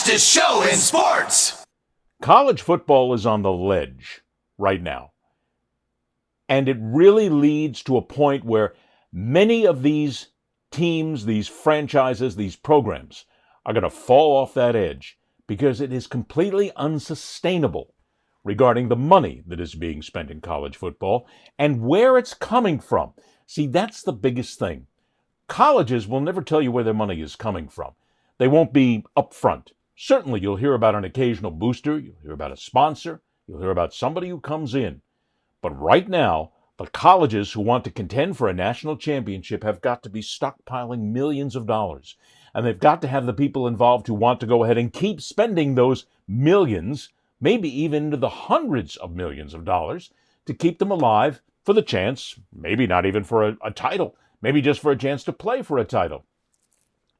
fastest show in sports. College football is on the ledge right now. And it really leads to a point where many of these teams, these franchises, these programs are going to fall off that edge because it is completely unsustainable regarding the money that is being spent in college football and where it's coming from. See, that's the biggest thing. Colleges will never tell you where their money is coming from. They won't be upfront. Certainly, you'll hear about an occasional booster, you'll hear about a sponsor, you'll hear about somebody who comes in. But right now, the colleges who want to contend for a national championship have got to be stockpiling millions of dollars. And they've got to have the people involved who want to go ahead and keep spending those millions, maybe even into the hundreds of millions of dollars, to keep them alive for the chance, maybe not even for a title, maybe just for a chance to play for a title.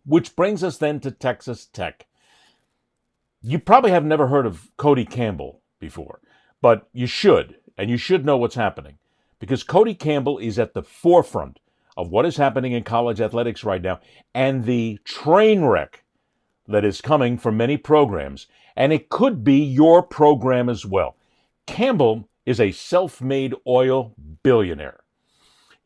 Which brings us then to Texas Tech. You probably have never heard of Cody Campbell before, but you should, and you should know what's happening, because Cody Campbell is at the forefront of what is happening in college athletics right now, and the train wreck that is coming from many programs, and it could be your program as well. Campbell is a self-made oil billionaire.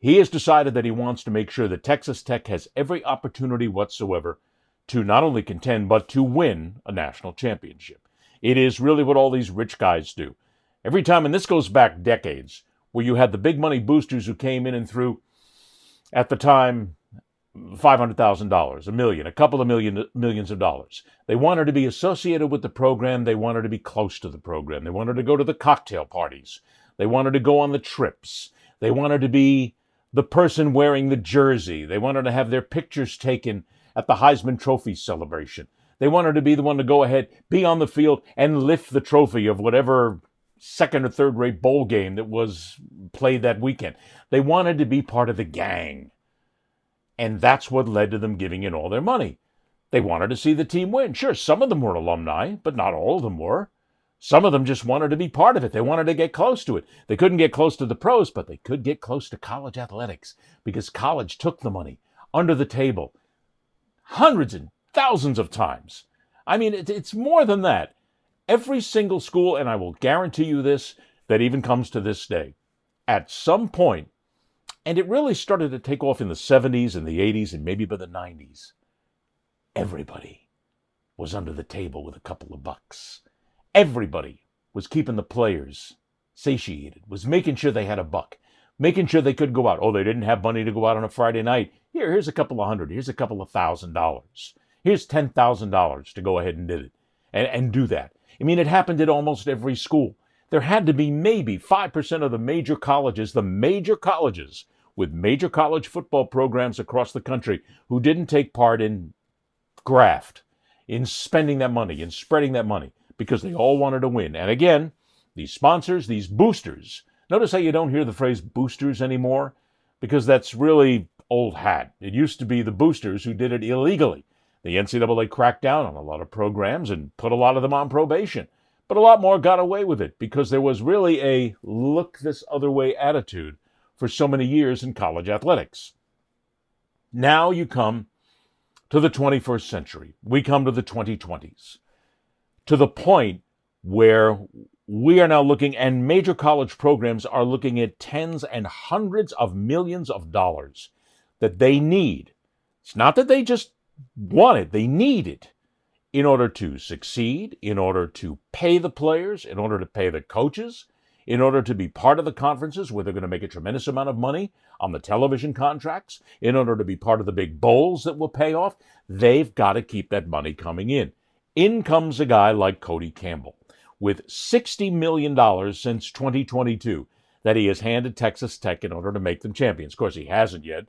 He has decided that he wants to make sure that Texas Tech has every opportunity whatsoever to not only contend, but to win a national championship. It is really what all these rich guys do. Every time, and this goes back decades, where you had the big money boosters who came in and threw, at the time, $500,000, $1 million, a couple of millions of dollars. They wanted to be associated with the program. They wanted to be close to the program. They wanted to go to the cocktail parties. They wanted to go on the trips. They wanted to be the person wearing the jersey. They wanted to have their pictures taken at the Heisman Trophy celebration. They wanted to be the one to go ahead, be on the field, and lift the trophy of whatever second or third rate bowl game that was played that weekend. They wanted to be part of the gang. And that's what led to them giving in all their money. They wanted to see the team win. Sure, some of them were alumni, but not all of them were. Some of them just wanted to be part of it. They wanted to get close to it. They couldn't get close to the pros, but they could get close to college athletics because college took the money under the table hundreds and thousands of times. I mean, it's more than that. Every single school, and I will guarantee you this, that even comes to this day, at some point, and it really started to take off in the 70s and the 80s and maybe by the 90s, everybody was under the table with a couple of bucks. Everybody was keeping the players satiated, was making sure they had a buck, making sure they could go out. Oh, they didn't have money to go out on a Friday night. Here's a couple of $100. Here's a couple of $1,000. Here's $10,000 to go ahead and do it and do that. I mean, it happened at almost every school. There had to be maybe 5% of the major colleges with major college football programs across the country who didn't take part in graft, in spending that money, in spreading that money, because they all wanted to win. And again, these sponsors, these boosters, notice how you don't hear the phrase boosters anymore, because that's really old hat. It used to be the boosters who did it illegally. The NCAA cracked down on a lot of programs and put a lot of them on probation. But a lot more got away with it because there was really a look this other way attitude for so many years in college athletics. Now you come to the 21st century. We come to the 2020s. To the point where we are now looking, and major college programs are looking at tens and hundreds of millions of dollars that they need. It's not that they just want it, they need it in order to succeed, in order to pay the players, in order to pay the coaches, in order to be part of the conferences where they're going to make a tremendous amount of money on the television contracts, in order to be part of the big bowls that will pay off. They've got to keep that money coming in. In comes a guy like Cody Campbell with $60 million since 2022 that he has handed Texas Tech in order to make them champions. Of course, he hasn't yet,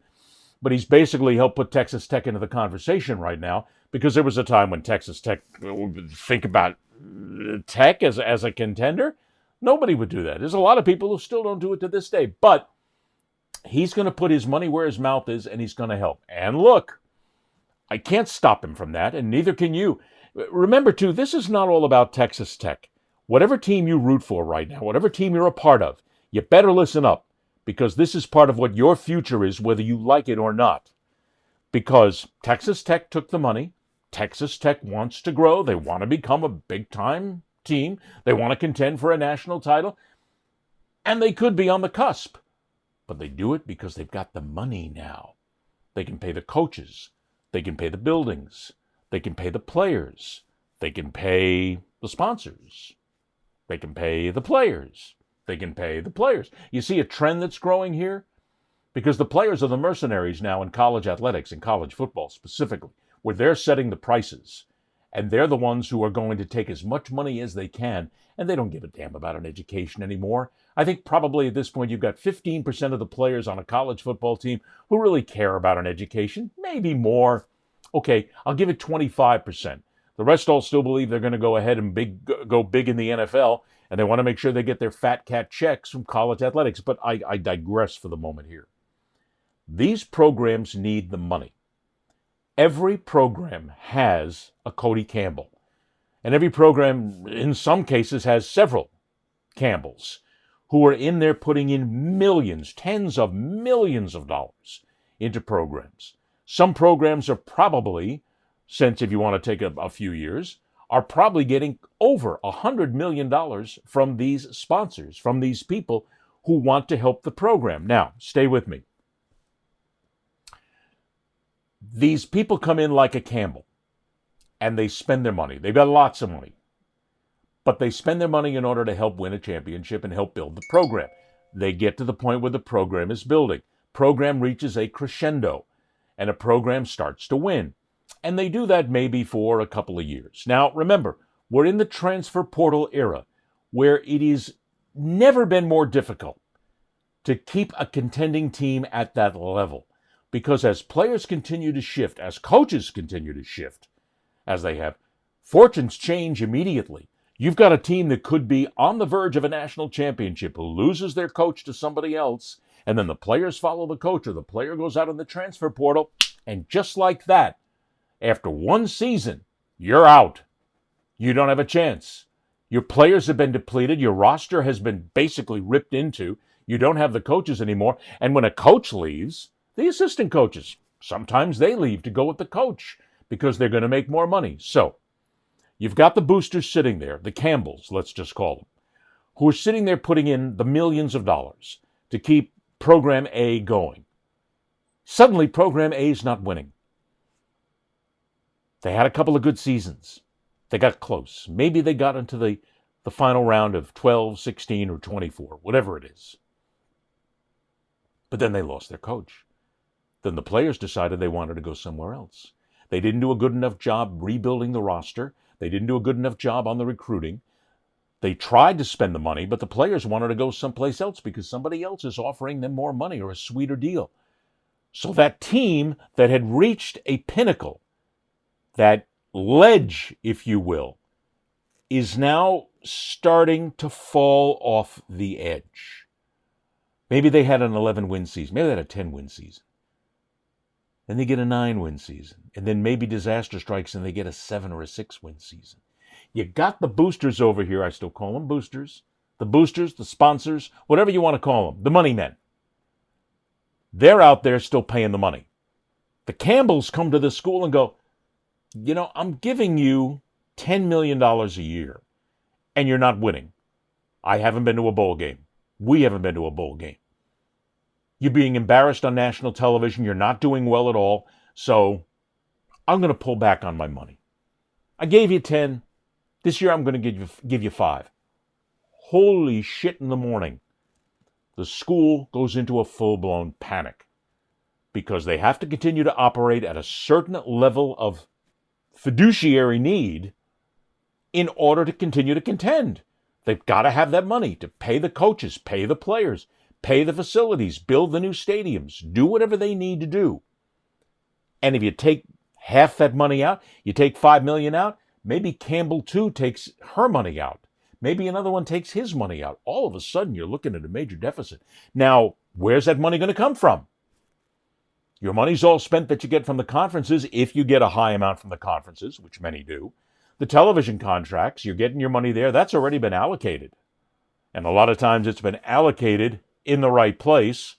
but he's basically helped put Texas Tech into the conversation right now because there was a time when Texas Tech, think about Tech as a contender. Nobody would do that. There's a lot of people who still don't do it to this day, but he's going to put his money where his mouth is, and he's going to help. And look, I can't stop him from that, and neither can you. Remember, too, this is not all about Texas Tech. Whatever team you root for right now, whatever team you're a part of, you better listen up, because this is part of what your future is, whether you like it or not. Because Texas Tech took the money, Texas Tech wants to grow. They want to become a big-time team. They want to contend for a national title. And they could be on the cusp. But they do it because they've got the money now. They can pay the coaches. They can pay the buildings. They can pay the players. They can pay the sponsors. They can pay the players. They can pay the players. You see a trend that's growing here? Because the players are the mercenaries now in college athletics, in college football specifically, where they're setting the prices. And they're the ones who are going to take as much money as they can, and they don't give a damn about an education anymore. I think probably at this point you've got 15% of the players on a college football team who really care about an education, maybe more. Okay, I'll give it 25%. The rest all still believe they're going to go ahead and go big in the NFL, and they want to make sure they get their fat cat checks from college athletics. But I digress for the moment here. These programs need the money. Every program has a Cody Campbell. And every program, in some cases, has several Campbells who are in there putting in millions, tens of millions of dollars into programs. Some programs are probably, since if you want to take a few years, are probably getting over $100 million from these sponsors, from these people who want to help the program. Now, stay with me. These people come in like a Campbell, and they spend their money. They've got lots of money. But they spend their money in order to help win a championship and help build the program. They get to the point where the program is building. Program reaches a crescendo, and a program starts to win. And they do that maybe for a couple of years. Now, remember, we're in the transfer portal era, where it is never been more difficult to keep a contending team at that level. Because as players continue to shift, as coaches continue to shift, as they have, fortunes change immediately. You've got a team that could be on the verge of a national championship who loses their coach to somebody else, and then the players follow the coach, or the player goes out in the transfer portal, and just like that, after one season, you're out. You don't have a chance. Your players have been depleted. Your roster has been basically ripped into. You don't have the coaches anymore. And when a coach leaves, the assistant coaches, sometimes they leave to go with the coach because they're going to make more money. So, you've got the boosters sitting there, the Campbells, let's just call them, who are sitting there putting in the millions of dollars to keep Program A going. Suddenly, Program A is not winning. They had a couple of good seasons. They got close. Maybe they got into the final round of 12, 16, or 24, whatever it is. But then they lost their coach. Then the players decided they wanted to go somewhere else. They didn't do a good enough job rebuilding the roster. They didn't do a good enough job on the recruiting. They tried to spend the money, but the players wanted to go someplace else because somebody else is offering them more money or a sweeter deal. So that team that had reached a pinnacle, that ledge, if you will, is now starting to fall off the edge. Maybe they had an 11-win season. Maybe they had a 10-win season. Then they get a 9-win season. And then maybe disaster strikes and they get a 7 or a 6-win season. You got the boosters over here. I still call them boosters. The boosters, the sponsors, whatever you want to call them. The money men. They're out there still paying the money. The Campbells come to the school and go, I'm giving you $10 million a year, and you're not winning. I haven't been to a bowl game. We haven't been to a bowl game. You're being embarrassed on national television. You're not doing well at all. So I'm going to pull back on my money. I gave you 10. This year I'm going to give you 5. Holy shit in the morning. The school goes into a full-blown panic because they have to continue to operate at a certain level of fiduciary need in order to continue to contend. They've got to have that money to pay the coaches, pay the players, pay the facilities, build the new stadiums, do whatever they need to do. And if you take half that money out, you take $5 million out, maybe Campbell too takes her money out. Maybe another one takes his money out. All of a sudden, you're looking at a major deficit. Now, where's that money going to come from? Your money's all spent that you get from the conferences, if you get a high amount from the conferences, which many do. The television contracts, you're getting your money there. That's already been allocated. And a lot of times it's been allocated in the right place,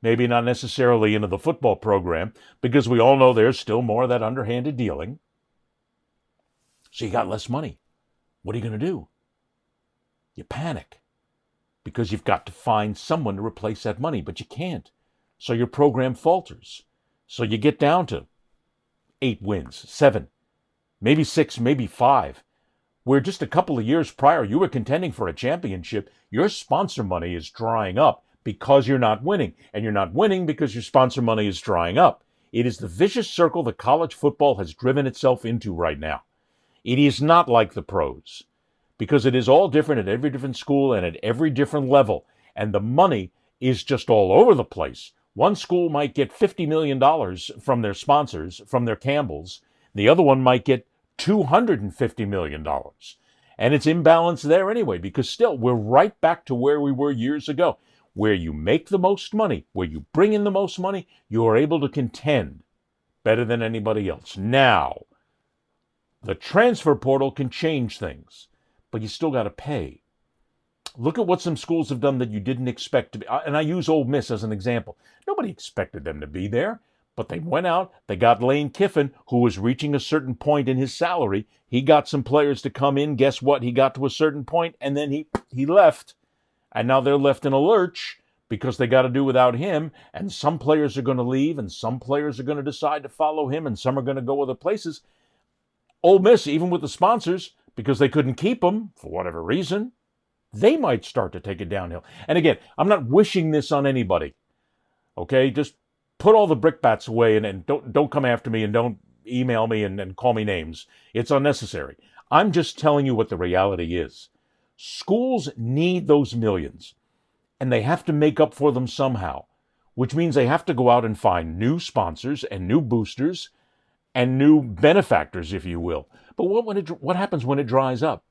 maybe not necessarily into the football program, because we all know there's still more of that underhanded dealing. So you got less money. What are you going to do? You panic because you've got to find someone to replace that money, but you can't. So your program falters. So you get down to 8 wins, 7, maybe 6, maybe 5. Where just a couple of years prior you were contending for a championship, your sponsor money is drying up because you're not winning. And you're not winning because your sponsor money is drying up. It is the vicious circle that college football has driven itself into right now. It is not like the pros, because it is all different at every different school and at every different level. And the money is just all over the place. One school might get $50 million from their sponsors, from their Campbells. The other one might get $250 million. And it's imbalanced there anyway, because still, we're right back to where we were years ago. Where you make the most money, where you bring in the most money, you are able to contend better than anybody else. Now, the transfer portal can change things, but you still got to pay. Look at what some schools have done that you didn't expect to be. And I use Ole Miss as an example. Nobody expected them to be there, but they went out. They got Lane Kiffin, who was reaching a certain point in his salary. He got some players to come in. Guess what? He got to a certain point, and then he left. And now they're left in a lurch because they got to do without him. And some players are going to leave, and some players are going to decide to follow him, and some are going to go other places. Ole Miss, even with the sponsors, because they couldn't keep them for whatever reason, they might start to take it downhill. And again, I'm not wishing this on anybody. Okay, just put all the brickbats away and don't come after me and don't email me and call me names. It's unnecessary. I'm just telling you what the reality is. Schools need those millions, and they have to make up for them somehow, which means they have to go out and find new sponsors and new boosters and new benefactors, if you will. But what happens when it dries up?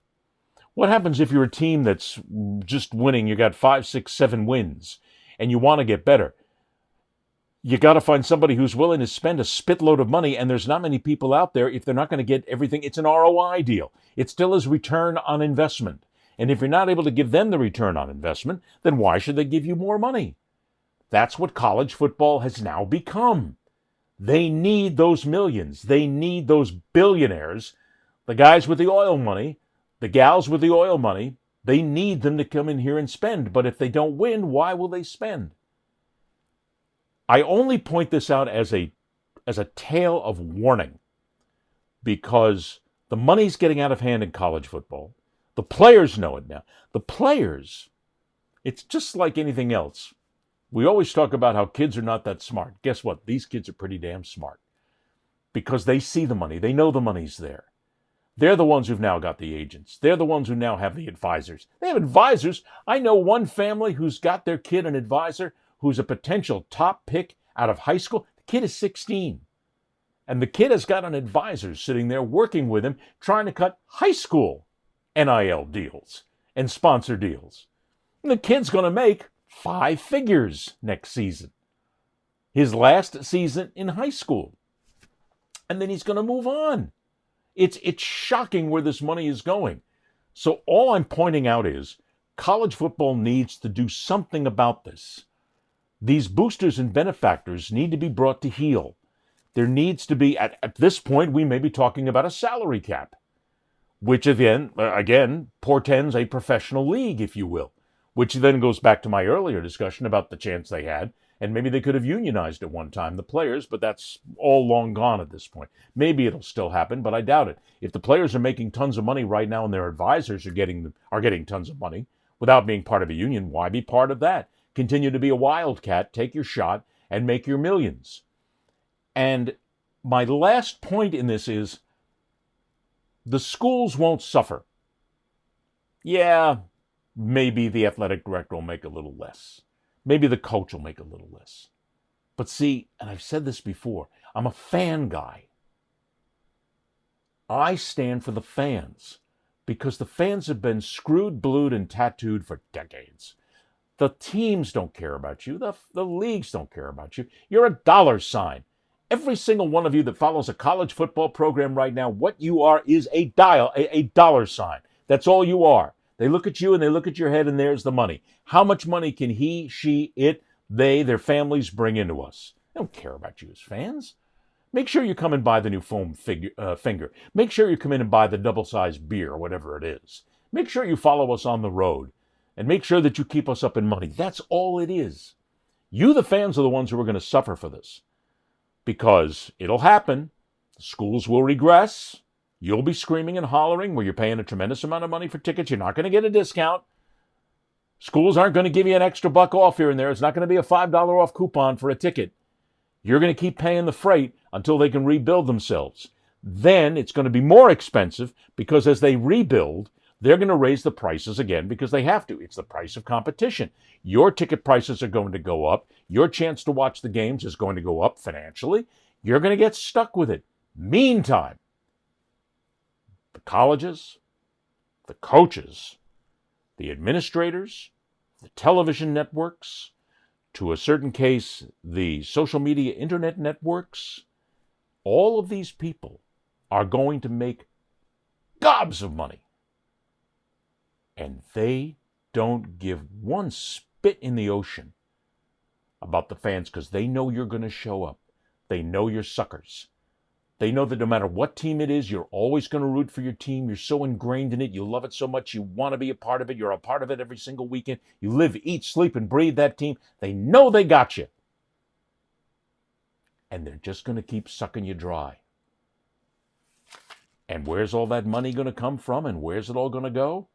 What happens if you're a team that's just winning, you got 5, 6, 7 wins, and you want to get better? You got to find somebody who's willing to spend a spitload of money, and there's not many people out there. If they're not going to get everything, it's an ROI deal. It still is return on investment. And if you're not able to give them the return on investment, then why should they give you more money? That's what college football has now become. They need those millions. They need those billionaires, the guys with the oil money, the gals with the oil money. They need them to come in here and spend. But if they don't win, why will they spend? I only point this out as a tale of warning, because the money's getting out of hand in college football. The players know it now. The players, it's just like anything else. We always talk about how kids are not that smart. Guess what? These kids are pretty damn smart, because they see the money. They know the money's there. They're the ones who've now got the agents. They're the ones who now have the advisors. They have advisors. I know one family who's got their kid an advisor who's a potential top pick out of high school. The kid is 16. And the kid has got an advisor sitting there working with him, trying to cut high school NIL deals and sponsor deals. And the kid's going to make 5 figures next season. His last season in high school. And then he's going to move on. It's shocking where this money is going. So all I'm pointing out is college football needs to do something about this. These boosters and benefactors need to be brought to heel. There needs to be, at this point, we may be talking about a salary cap, which again portends a professional league, if you will, which then goes back to my earlier discussion about the chance they had, and maybe they could have unionized at one time, the players, but that's all long gone at this point. Maybe it'll still happen, but I doubt it. If the players are making tons of money right now and their advisors are getting tons of money without being part of a union, why be part of that? Continue to be a wildcat, take your shot, and make your millions. And my last point in this is the schools won't suffer. Yeah, maybe the athletic director will make a little less. Maybe the coach will make a little less. But see, and I've said this before, I'm a fan guy. I stand for the fans because the fans have been screwed, blued, and tattooed for decades. The teams don't care about you. The leagues don't care about you. You're a dollar sign. Every single one of you that follows a college football program right now, what you are is a dollar sign. That's all you are. They look at you and they look at your head and there's the money. How much money can he, she, it, they, their families bring into us? They don't care about you as fans. Make sure you come and buy the new foam finger. Make sure you come in and buy the double-sized beer, or whatever it is. Make sure you follow us on the road. And make sure that you keep us up in money. That's all it is. You, the fans, are the ones who are going to suffer for this. Because it'll happen. The schools will regress. You'll be screaming and hollering where you're paying a tremendous amount of money for tickets. You're not going to get a discount. Schools aren't going to give you an extra buck off here and there. It's not going to be a $5 off coupon for a ticket. You're going to keep paying the freight until they can rebuild themselves. Then it's going to be more expensive because as they rebuild, they're going to raise the prices again because they have to. It's the price of competition. Your ticket prices are going to go up. Your chance to watch the games is going to go up financially. You're going to get stuck with it. Meantime, the colleges, the coaches, the administrators, the television networks, to a certain case, the social media internet networks, all of these people are going to make gobs of money. And they don't give one spit in the ocean about the fans because they know you're going to show up. They know you're suckers. They know that no matter what team it is, you're always going to root for your team. You're so ingrained in it. You love it so much. You want to be a part of it. You're a part of it every single weekend. You live, eat, sleep, and breathe that team. They know they got you. And they're just going to keep sucking you dry. And where's all that money going to come from? And where's it all going to go?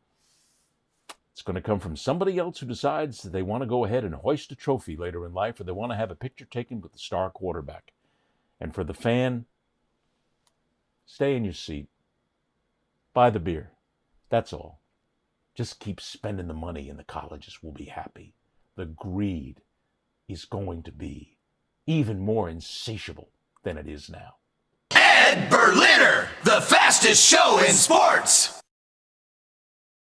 It's going to come from somebody else who decides that they want to go ahead and hoist a trophy later in life, or they want to have a picture taken with the star quarterback. And for the fan, stay in your seat. Buy the beer. That's all. Just keep spending the money and the colleges will be happy. The greed is going to be even more insatiable than it is now. Ed Berliner, the fastest show in sports.